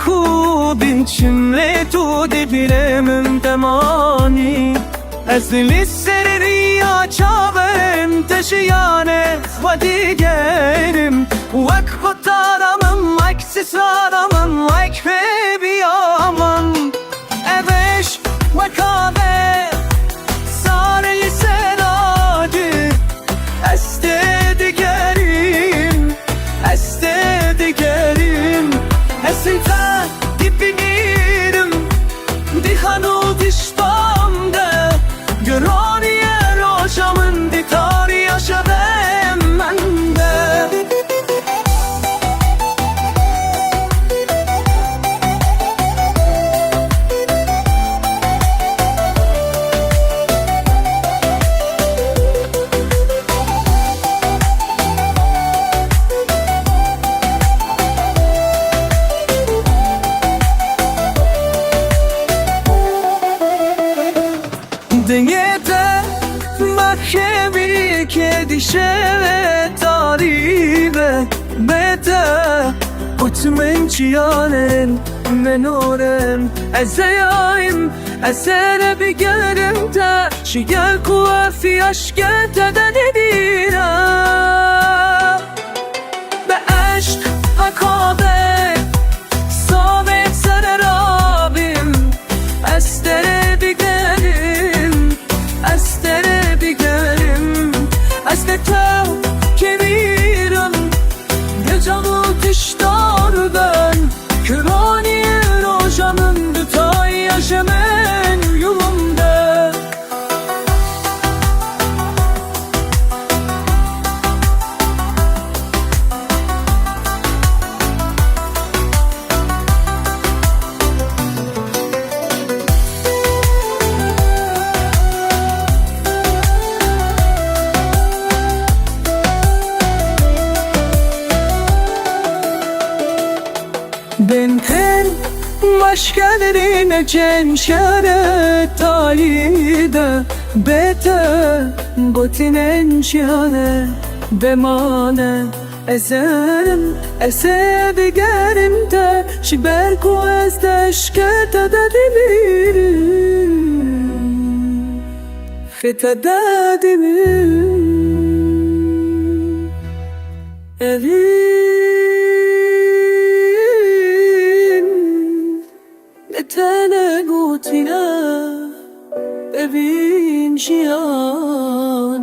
خوبی چمله تو دبیرم تمانی از لیسری açabım taşıyanı ve digerim Vak fotoğrafım, aksesuarımın Like baby aman Eveş ve kahve Sarı seracı Estedikerim Estedikerim Esinta dipinirim Dihanu diştamda Göraniye roşamın Ditar yaşadım mende Dengete mahkemi kedişe taribe Bete Kutmen çiyanen menorem Ezeyayim Esere bir gerimde Şiyer kuafi aşkete de dedire Be aşk hakabe Sabit serer abim Estere bir gerim Estere bir gerim Estere kemirim Gecamı diştar ben Kürani rojanın Dütay yaşamen yolumda Benten başkalarına cenşere talide Bete botinen şihane bemane Eserim esebi gerimde Şiber kuezde şkete de demirim Fetede demirim Tene gutine evin şiyan